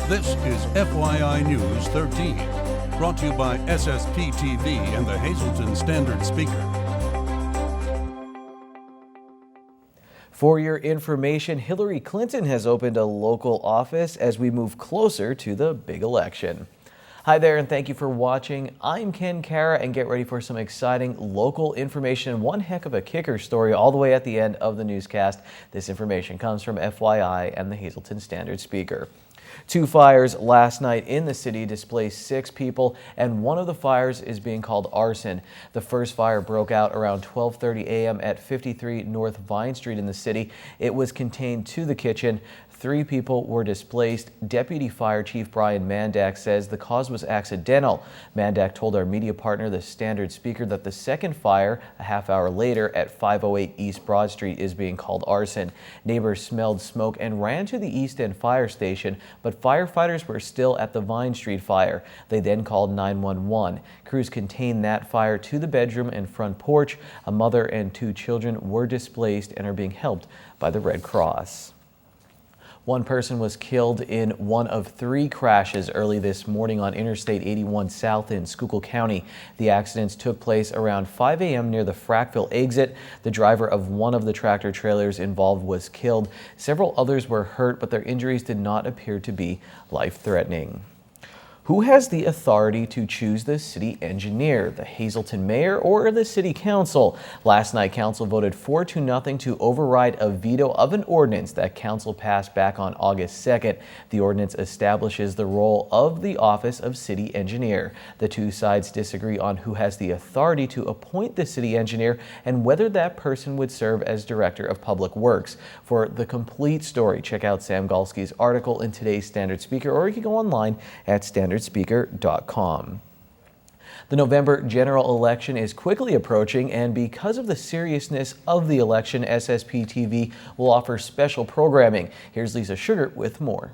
This is FYI News 13, brought to you by SSPTV and the Hazleton Standard Speaker. For your information, Hillary Clinton has opened a local office as we move closer to the big election. Hi there, and thank you for watching. I'm Ken Kara, and get ready for some exciting local information and one heck of a kicker story all the way at the end of the newscast. This information comes from FYI and the Hazleton Standard Speaker. 2 fires last night in the city displaced 6 people, and one of the fires is being called arson. The first fire broke out around 12:30 a.m. at 53 North Vine Street in the city. It was contained to the kitchen. 3 people were displaced. Deputy Fire Chief Brian Mandak says the cause was accidental. Mandak told our media partner, the Standard Speaker, that the second fire, a half hour later at 508 East Broad Street, is being called arson. Neighbors smelled smoke and ran to the East End Fire Station, but firefighters were still at the Vine Street fire. They then called 911. Crews contained that fire to the bedroom and front porch. A mother and 2 children were displaced and are being helped by the Red Cross. 1 person was killed in one of 3 crashes early this morning on Interstate 81 South in Schuylkill County. The accidents took place around 5 a.m. near the Frackville exit. The driver of one of the tractor trailers involved was killed. Several others were hurt, but their injuries did not appear to be life-threatening. Who has the authority to choose the city engineer, the Hazleton mayor or the city council? Last night, council voted 4-0 to override a veto of an ordinance that council passed back on August 2nd. The ordinance establishes the role of the office of city engineer. The 2 sides disagree on who has the authority to appoint the city engineer and whether that person would serve as director of public works. For the complete story, check out Sam Galski's article in today's Standard Speaker, or you can go online at standardspeaker.com. The November general election is quickly approaching, and because of the seriousness of the election, SSPTV will offer special programming. Here's Lisa Sugar with more.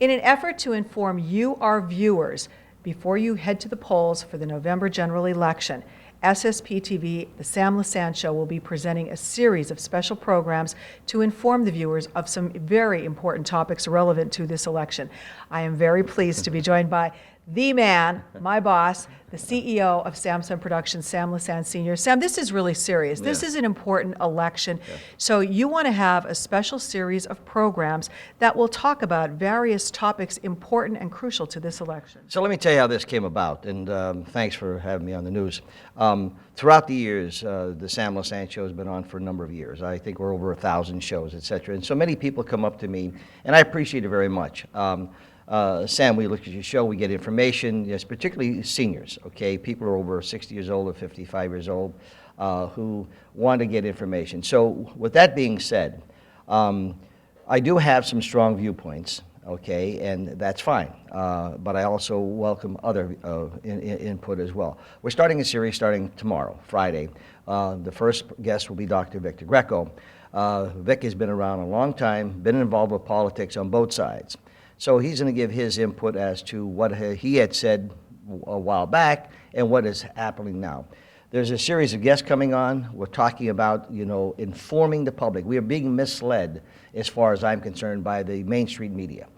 In an effort to inform you, our viewers, before you head to the polls for the November general election, SSPTV, The Sam Lassand Show, will be presenting a series of special programs to inform the viewers of some very important topics relevant to this election. I am very pleased to be joined by the man, my boss, the CEO of Samson Productions, Sam Lassand Sr. Sam, this is really serious. Yeah. This is an important election. Yeah. So you want to have a special series of programs that will talk about various topics important and crucial to this election. So let me tell you how this came about, and thanks for having me on the news. Throughout the years, the Sam Lassand Show has been on for a number of years. I think we're over 1,000 shows, etc. And so many people come up to me, and I appreciate it very much. Sam, we look at your show, we get information, yes, particularly seniors, okay? People are over 60 years old or 55 years old who want to get information. So with that being said, I do have some strong viewpoints, okay, and that's fine. But I also welcome other input as well. We're starting a series starting tomorrow, Friday. The first guest will be Dr. Victor Greco. Vic has been around a long time, been involved with politics on both sides. So he's going to give his input as to what he had said a while back and what is happening now. There's a series of guests coming on. We're talking about, informing the public. We are being misled, as far as I'm concerned, by the mainstream media.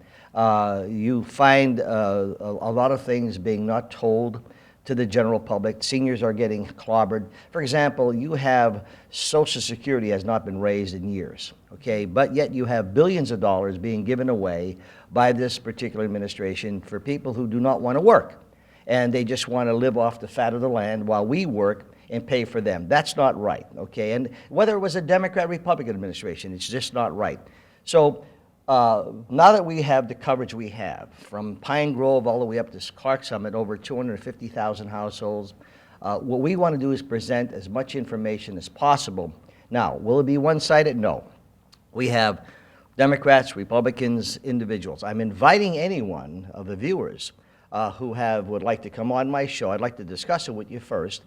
You find a lot of things being not told to the general public. Seniors are getting clobbered. For example, you have Social Security has not been raised in years, okay? But yet you have billions of dollars being given away by this particular administration for people who do not want to work. And they just want to live off the fat of the land while we work and pay for them. That's not right, okay? And whether it was a Democrat, Republican administration, it's just not right. So now that we have the coverage we have, from Pine Grove all the way up to Clark Summit, over 250,000 households, what we want to do is present as much information as possible. Now, will it be one-sided? No. We have Democrats, Republicans, individuals. I'm inviting anyone of the viewers who would like to come on my show. I'd like to discuss it with you first.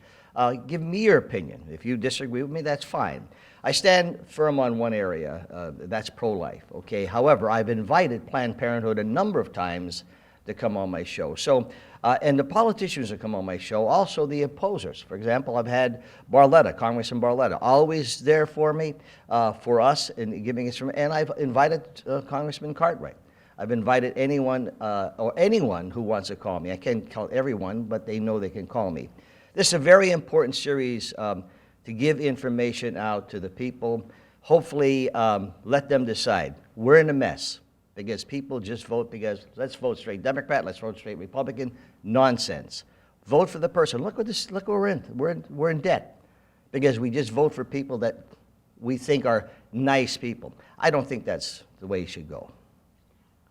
Give me your opinion. If you disagree with me, that's fine. I stand firm on one area, that's pro-life, okay? However, I've invited Planned Parenthood a number of times to come on my show. So, and the politicians that come on my show, also the opposers. For example, I've had Barletta, Congressman Barletta, always there for me, for us, and giving us, and I've invited Congressman Cartwright. I've invited anyone or anyone who wants to call me. I can't call everyone, but they know they can call me. This is a very important series to give information out to the people. Hopefully, let them decide. We're in a mess because people just vote because let's vote straight Democrat, let's vote straight Republican. Nonsense. Vote for the person. Look what we're in. We're in debt because we just vote for people that we think are nice people. I don't think that's the way it should go.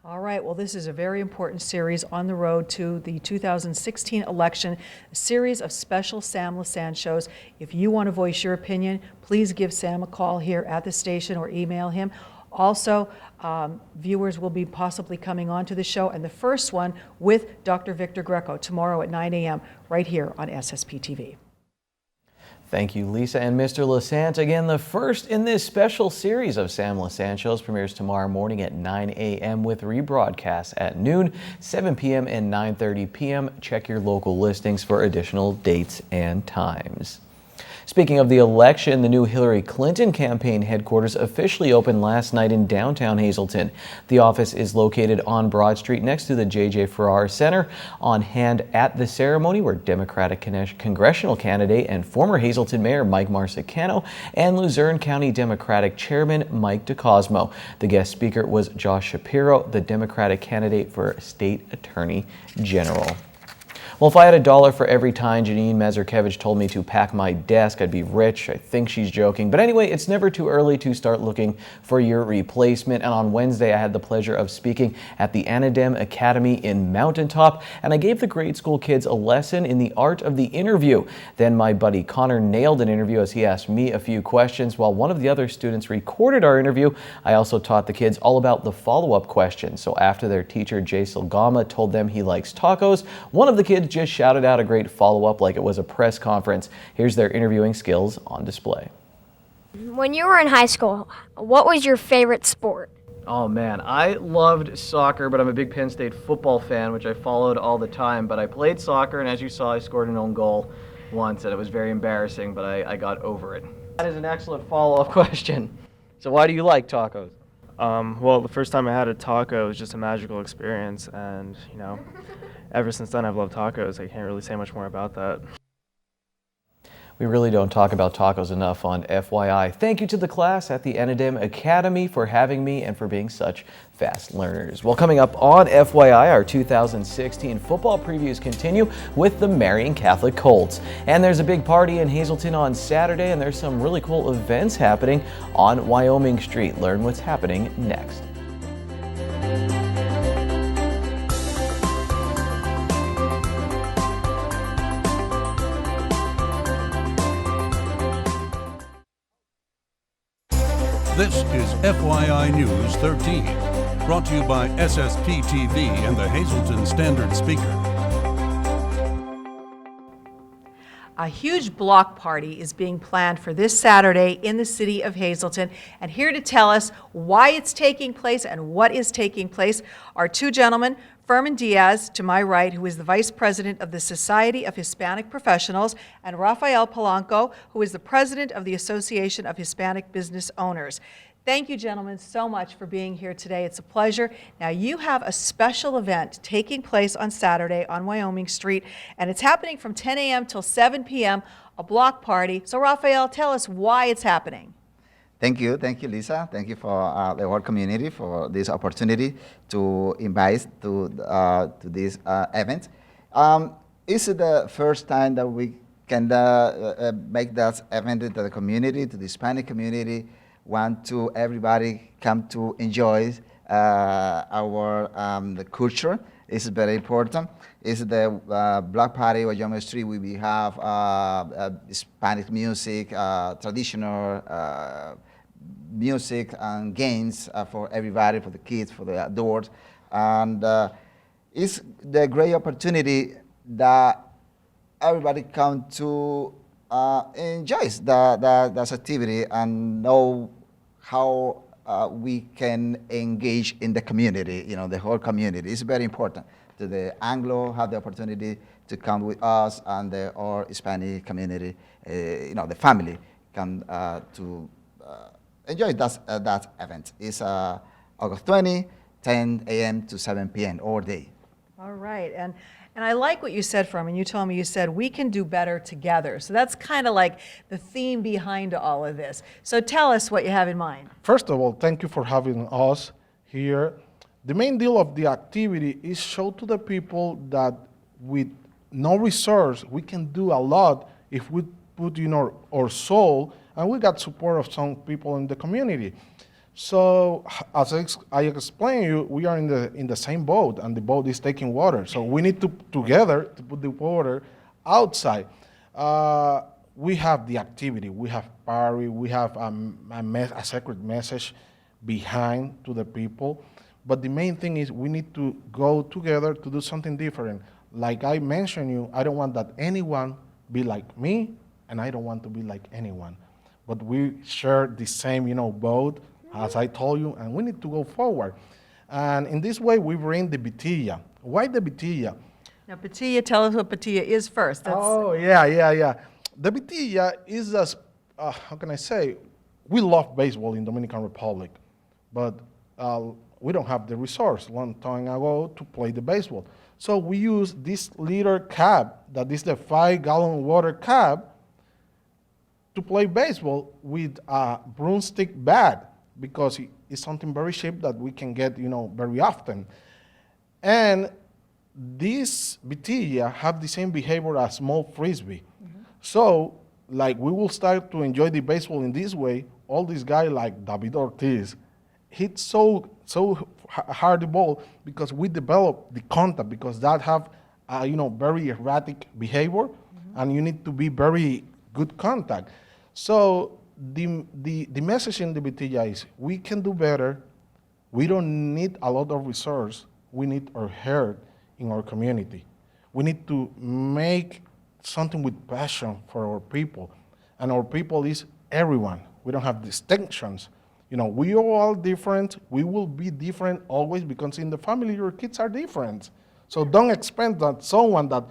All right, well, this is a very important series on the road to the 2016 election, a series of special Sam Lassand shows. If you want to voice your opinion, please give Sam a call here at the station or email him. Also, viewers will be possibly coming on to the show, and the first one with Dr. Victor Greco tomorrow at 9 a.m. right here on SSPTV. Thank you, Lisa and Mr. Lassand. Again, the first in this special series of Sam Lassand shows premieres tomorrow morning at 9 a.m. with rebroadcasts at noon, 7 p.m. and 9:30 p.m. Check your local listings for additional dates and times. Speaking of the election, the new Hillary Clinton campaign headquarters officially opened last night in downtown Hazleton. The office is located on Broad Street next to the J.J. Farrar Center. On hand at the ceremony were Democratic congressional candidate and former Hazleton Mayor Mike Marsicano and Luzerne County Democratic Chairman Mike DeCosmo. The guest speaker was Josh Shapiro, the Democratic candidate for State Attorney General. Well, if I had $1 for every time Janine Mazurkevich told me to pack my desk, I'd be rich. I think she's joking. But anyway, it's never too early to start looking for your replacement. And on Wednesday, I had the pleasure of speaking at the Anadem Academy in Mountaintop, and I gave the grade school kids a lesson in the art of the interview. Then my buddy Connor nailed an interview as he asked me a few questions, while one of the other students recorded our interview. I also taught the kids all about the follow-up questions. So after their teacher, Jay Silgama, told them he likes tacos, one of the kids just shouted out a great follow-up like it was a press conference. Here's their interviewing skills on display. When you were in high school, what was your favorite sport? Oh man, I loved soccer, but I'm a big Penn State football fan, which I followed all the time. But I played soccer, and as you saw, I scored an own goal once, and it was very embarrassing, but I got over it. That is an excellent follow-up question. So why do you like tacos? Well, the first time I had a taco was just a magical experience, and ever since then I've loved tacos. I can't really say much more about that. We really don't talk about tacos enough on FYI. Thank you to the class at the Anadem Academy for having me and for being such fast learners. Well, coming up on FYI, our 2016 football previews continue with the Marion Catholic Colts. And there's a big party in Hazleton on Saturday, and there's some really cool events happening on Wyoming Street. Learn what's happening next. This is FYI News 13, brought to you by SSPTV and the Hazleton Standard Speaker. A huge block party is being planned for this Saturday in the city of Hazleton. And here to tell us why it's taking place and what is taking place are two gentlemen, Furman Diaz, to my right, who is the Vice President of the Society of Hispanic Professionals, and Rafael Polanco, who is the President of the Association of Hispanic Business Owners. Thank you, gentlemen, so much for being here today. It's a pleasure. Now, you have a special event taking place on Saturday on Wyoming Street, and it's happening from 10 a.m. till 7 p.m., a block party. So, Rafael, tell us why it's happening. Thank you, Lisa. Thank you for the whole community for this opportunity to invite to this event. It's the first time that we can make that event to the community, to the Hispanic community. Want to everybody come to enjoy our the culture. It's very important. It's the Black Party on Wyoming Street. We have Hispanic music, traditional music and games for everybody, for the kids, for the adults. And it's the great opportunity that everybody come to enjoy that activity and know how we can engage in the community, the whole community. It's very important to the Anglo have the opportunity to come with us, and the all Hispanic community, the family come to enjoy that event. It's August 20, 10 a.m. to 7 p.m. all day. All right, and I like what you said, Furman. You told me, you said, we can do better together. So that's kind of like the theme behind all of this. So tell us what you have in mind. First of all, thank you for having us here. The main deal of the activity is show to the people that with no resource, we can do a lot if we put in our soul, and we got support of some people in the community. So as I explained you, we are in the same boat, and the boat is taking water. So we need to together to put the water outside. We have the activity, we have party, we have a secret message behind to the people. But the main thing is we need to go together to do something different. Like I mentioned you, I don't want that anyone be like me, and I don't want to be like anyone. But we share the same, boat, as I told you, and we need to go forward. And in this way, we bring the Bitilla. Why the Bitilla? Now, Bitilla, tell us what Bitilla is first. Oh, yeah. The Bitilla is, how can I say, we love baseball in Dominican Republic, but we don't have the resource long time ago to play the baseball. So we use this liter cap, that is the 5-gallon water cap, to play baseball with a broomstick bat, because it's something very cheap that we can get, very often. And this Bitilla have the same behavior as small frisbee. Mm-hmm. So, like, we will start to enjoy the baseball in this way. All these guys like David Ortiz hit so hard the ball because we develop the contact, because that have, very erratic behavior, mm-hmm. and you need to be very good contact. So the message in the Bitilla is we can do better. We don't need a lot of resource. We need our heart in our community. We need to make something with passion for our people. And our people is everyone. We don't have distinctions. We are all different. We will be different always, because in the family your kids are different. So don't expect that someone that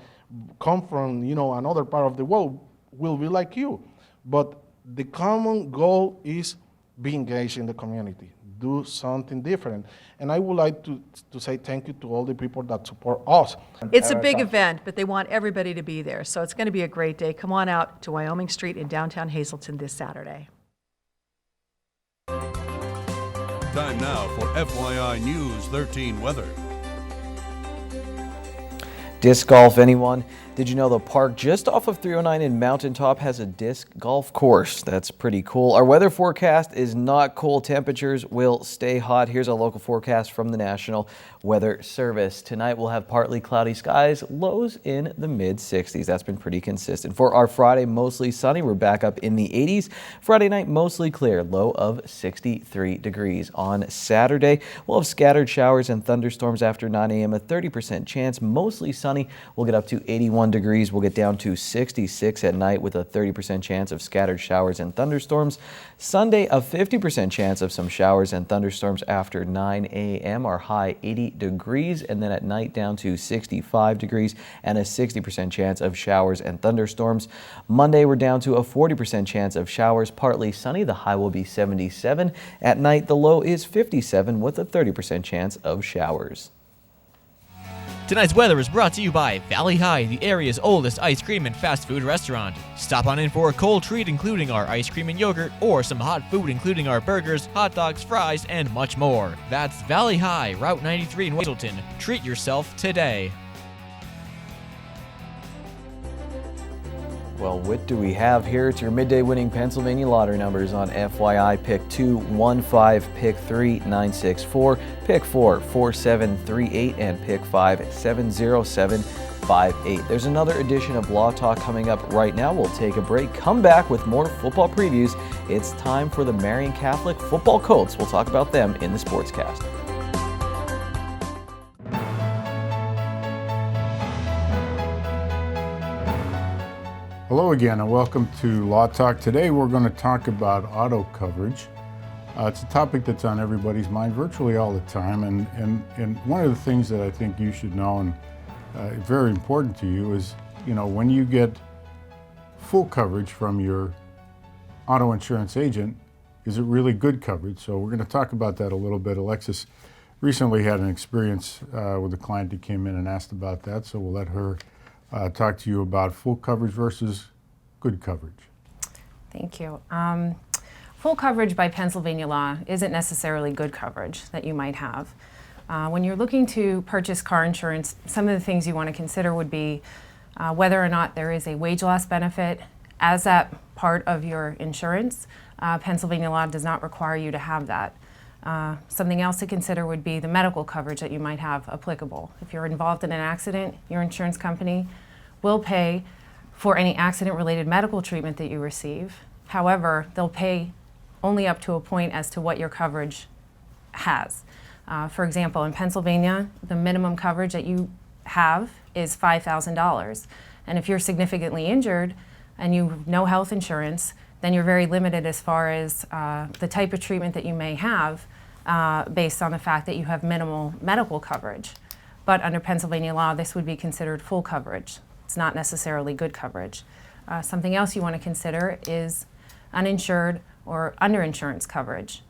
come from another part of the world will be like you. But the common goal is be engaged in the community, do something different. And I would like to say thank you to all the people that support us. It's a big event, but they want everybody to be there. So it's going to be a great day. Come on out to Wyoming Street in downtown Hazleton this Saturday. Time now for FYI News 13 weather. Disc golf, anyone? Did you know the park just off of 309 in Mountaintop has a disc golf course? That's pretty cool. Our weather forecast is not cool. Temperatures will stay hot. Here's a local forecast from the National Weather Service. Tonight we'll have partly cloudy skies, lows in the mid-60s. That's been pretty consistent. For our Friday, mostly sunny. We're back up in the 80s. Friday night, mostly clear, low of 63 degrees. On Saturday, we'll have scattered showers and thunderstorms after 9 a.m. A 30% chance, mostly sunny. We'll get up to 81 degrees. We'll get down to 66 at night with a 30% chance of scattered showers and thunderstorms. Sunday, a 50% chance of some showers and thunderstorms after 9 a.m. Our high 80 degrees, and then at night down to 65 degrees and a 60% chance of showers and thunderstorms. Monday, we're down to a 40% chance of showers, partly sunny. The high will be 77. At night, the low is 57 with a 30% chance of showers. Tonight's weather is brought to you by Valley High, the area's oldest ice cream and fast food restaurant. Stop on in for a cold treat including our ice cream and yogurt, or some hot food including our burgers, hot dogs, fries, and much more. That's Valley High, Route 93 in Hazleton. Treat yourself today. Well, what do we have here? It's your midday winning Pennsylvania lottery numbers on FYI. Pick 2, 1, 5, pick 3, 9, 6, 4, pick 4, 4, 7, 3, 8, and pick 5, 7, 0, 7, 5, 8. There's another edition of Law Talk coming up right now. We'll take a break, come back with more football previews. It's time for the Marian Catholic football Colts. We'll talk about them in the Sportscast. Hello again and welcome to Law Talk. Today we're going to talk about auto coverage. It's a topic that's on everybody's mind virtually all the time, and one of the things that I think you should know and very important to you is, when you get full coverage from your auto insurance agent, is it really good coverage? So we're going to talk about that a little bit. Alexis recently had an experience with a client that came in and asked about that, so we'll let her talk to you about full coverage versus good coverage. Thank you. Full coverage by Pennsylvania law isn't necessarily good coverage that you might have. When you're looking to purchase car insurance, some of the things you want to consider would be whether or not there is a wage loss benefit as that part of your insurance. Pennsylvania law does not require you to have that. Something else to consider would be the medical coverage that you might have applicable. If you're involved in an accident, your insurance company will pay for any accident-related medical treatment that you receive. However, they'll pay only up to a point as to what your coverage has. For example, in Pennsylvania, the minimum coverage that you have is $5,000. And if you're significantly injured and you have no health insurance, then you're very limited as far as the type of treatment that you may have based on the fact that you have minimal medical coverage. But under Pennsylvania law, this would be considered full coverage. It's not necessarily good coverage. Something else you want to consider is uninsured or underinsurance coverage.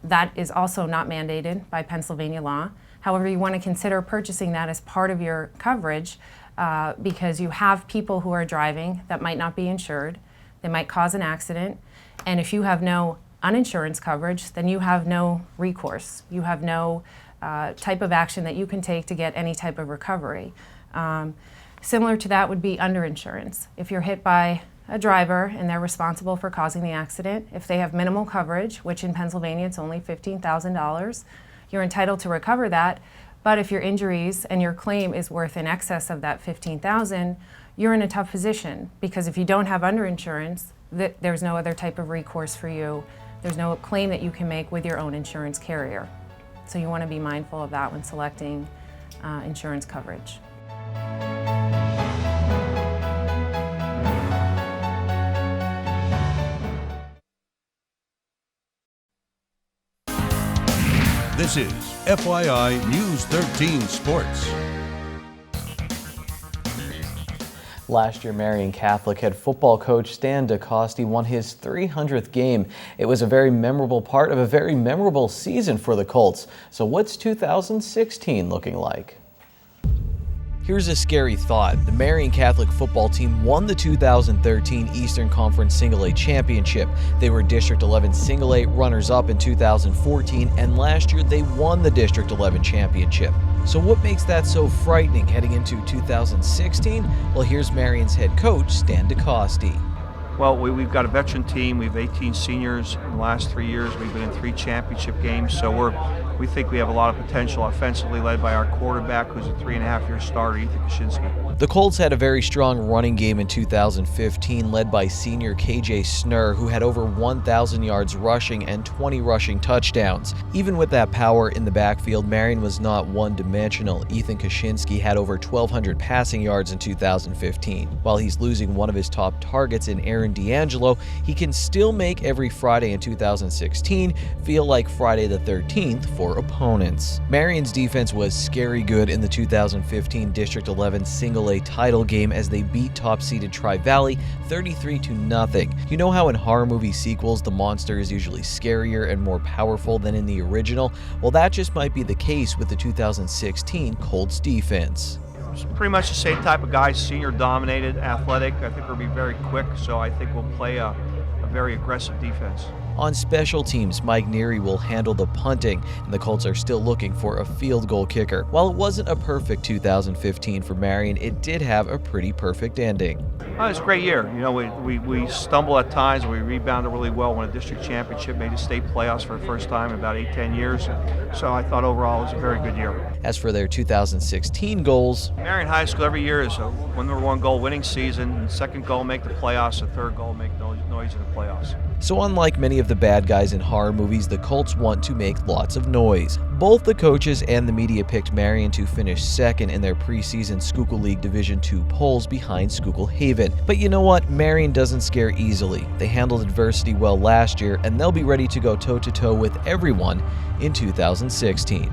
That is also not mandated by Pennsylvania law. However, you want to consider purchasing that as part of your coverage because you have people who are driving that might not be insured. They might cause an accident. And if you have no uninsurance coverage, then you have no recourse. You have no type of action that you can take to get any type of recovery. Similar to that would be underinsurance. If you're hit by a driver and they're responsible for causing the accident, if they have minimal coverage, which in Pennsylvania it's only $15,000, you're entitled to recover that. But if your injuries and your claim is worth in excess of that $15,000, you're in a tough position because if you don't have underinsurance, there's no other type of recourse for you. There's no claim that you can make with your own insurance carrier. So you want to be mindful of that when selecting insurance coverage. This is FYI News 13 Sports. Last year, Marion Catholic head football coach Stan DeCoste won his 300th game. It was a very memorable part of a very memorable season for the Colts. So what's 2016 looking like? Here's a scary thought. The Marion Catholic football team won the 2013 Eastern Conference Single A Championship. They were District 11 Single A runners-up in 2014, and last year they won the District 11 championship. So what makes that so frightening heading into 2016? Well, here's Marion's head coach, Stan DeCoste. Well, we've got a veteran team. We have 18 seniors. In the last 3 years, we've been in 3 championship games. So we think we have a lot of potential offensively, led by our quarterback, who's a 3.5-year starter, Ethan Kaczynski. The Colts had a very strong running game in 2015, led by senior KJ Snurr, who had over 1,000 yards rushing and 20 rushing touchdowns. Even with that power in the backfield, Marion was not one-dimensional. Ethan Kaczynski had over 1,200 passing yards in 2015. While he's losing one of his top targets in Aaron D'Angelo, he can still make every Friday in 2016 feel like Friday the 13th for opponents. Marion's defense was scary good in the 2015 District 11 Single A title game as they beat top-seeded Tri-Valley 33-0. You know how in horror movie sequels the monster is usually scarier and more powerful than in the original? Well, that just might be the case with the 2016 Colts defense. It's pretty much the same type of guys, senior dominated, athletic. I think we'll be very quick, so I think we'll play a very aggressive defense. On special teams, Mike Neary will handle the punting, and the Colts are still looking for a field goal kicker. While it wasn't a perfect 2015 for Marion, it did have a pretty perfect ending. It's a great year. You know, we stumble at times, we rebounded really well, won a district championship, made the state playoffs for the first time in about 8-10 years. So I thought overall it was a very good year. As for their 2016 goals, Marion High School every year is a #1 goal winning season, second goal make the playoffs, the third goal make noise in the playoffs. So unlike many of the bad guys in horror movies, the Colts want to make lots of noise. Both the coaches and the media picked Marion to finish second in their preseason Schuylkill League Division II polls behind Schuylkill Haven. But you know what? Marion doesn't scare easily. They handled adversity well last year, and they'll be ready to go toe-to-toe with everyone in 2016.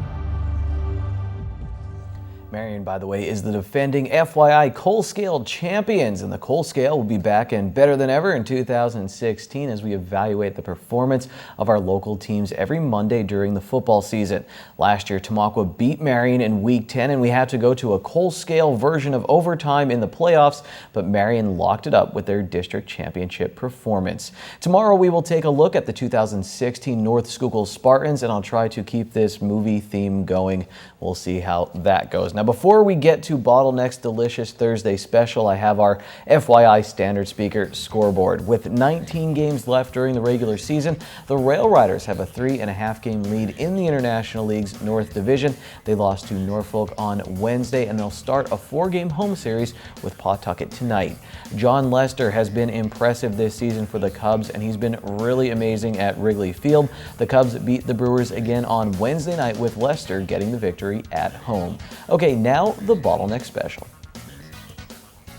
Marion, by the way, is the defending FYI Coal Scale champions, and the Coal Scale will be back and better than ever in 2016 as we evaluate the performance of our local teams every Monday during the football season. Last year, Tamaqua beat Marion in Week 10, and we had to go to a Coal Scale version of overtime in the playoffs, but Marion locked it up with their district championship performance. Tomorrow, we will take a look at the 2016 North Schuylkill Spartans, and I'll try to keep this movie theme going. We'll see how that goes. Now, before we get to Bottleneck's Delicious Thursday special, I have our FYI Standard Speaker scoreboard. With 19 games left during the regular season, the Rail Riders have a 3.5 game lead in the International League's North Division. They lost to Norfolk on Wednesday, and they'll start a 4-game home series with Pawtucket tonight. John Lester has been impressive this season for the Cubs, and he's been really amazing at Wrigley Field. The Cubs beat the Brewers again on Wednesday night, with Lester getting the victory at home. Okay, now the Bottleneck Special.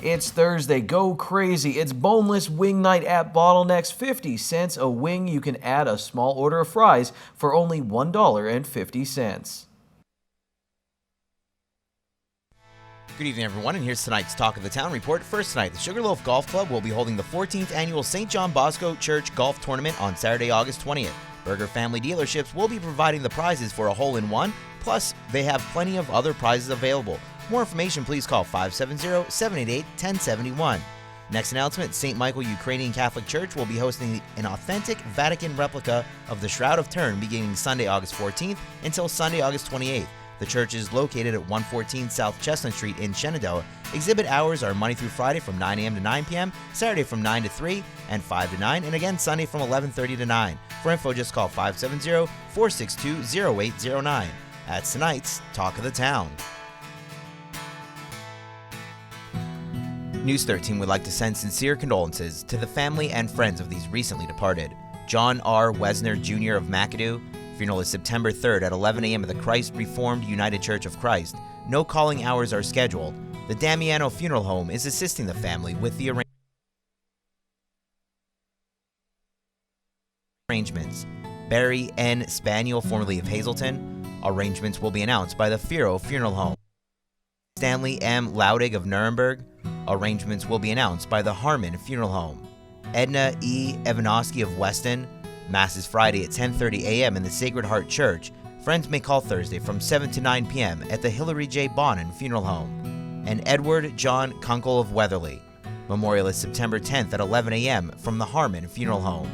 It's Thursday. Go crazy. It's boneless wing night at Bottleneck's. 50 cents a wing. You can add a small order of fries for only $1.50. Good evening, everyone, and here's tonight's Talk of the Town report. First tonight, the Sugarloaf Golf Club will be holding the 14th annual St. John Bosco Church Golf Tournament on Saturday, August 20th. Berger Family Dealerships will be providing the prizes for a hole-in-one, plus they have plenty of other prizes available. More information, please call 570-788-1071. Next announcement, St. Michael Ukrainian Catholic Church will be hosting an authentic Vatican replica of the Shroud of Turin beginning Sunday, August 14th until Sunday, August 28th. The church is located at 114 South Chestnut Street in Shenandoah. Exhibit hours are Monday through Friday from 9 a.m. to 9 p.m., Saturday from 9 to 3, and 5 to 9, and again Sunday from 11:30 to 9. For info, just call 570-462-0809. That's tonight's Talk of the Town. News 13 would like to send sincere condolences to the family and friends of these recently departed. John R. Wesner Jr. of McAdoo. Funeral is September 3rd at 11 a.m. at the Christ Reformed United Church of Christ. No calling hours are scheduled. The Damiano Funeral Home is assisting the family with the arrangements. Barry N. Spaniel, formerly of Hazleton. Arrangements will be announced by the Firo Funeral Home. Stanley M. Laudig of Nuremberg. Arrangements will be announced by the Harmon Funeral Home. Edna E. Evanovsky of Weston. Mass is Friday at 10:30 a.m. in the Sacred Heart Church. Friends may call Thursday from 7 to 9 p.m. at the Hillary J. Bonin Funeral Home. And Edward John Kunkel of Weatherly. Memorial is September 10th at 11 a.m. from the Harmon Funeral Home.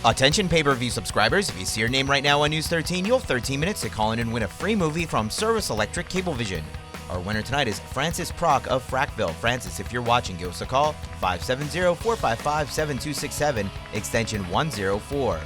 Attention pay-per-view subscribers, if you see your name right now on News 13, you'll have 13 minutes to call in and win a free movie from Service Electric Cablevision. Our winner tonight is Francis Prock of Frackville. Francis, if you're watching, give us a call, 570-455-7267, extension 104.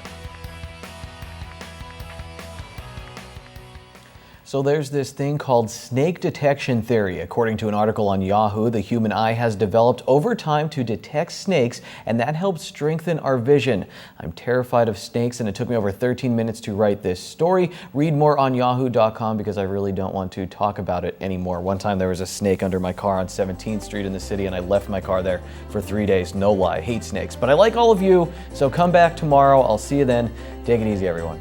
So there's this thing called snake detection theory. According to an article on Yahoo, the human eye has developed over time to detect snakes, and that helps strengthen our vision. I'm terrified of snakes, and it took me over 13 minutes to write this story. Read more on yahoo.com because I really don't want to talk about it anymore. One time there was a snake under my car on 17th Street in the city, and I left my car there for 3 days. No lie, I hate snakes. But I like all of you, so come back tomorrow. I'll see you then. Take it easy, everyone.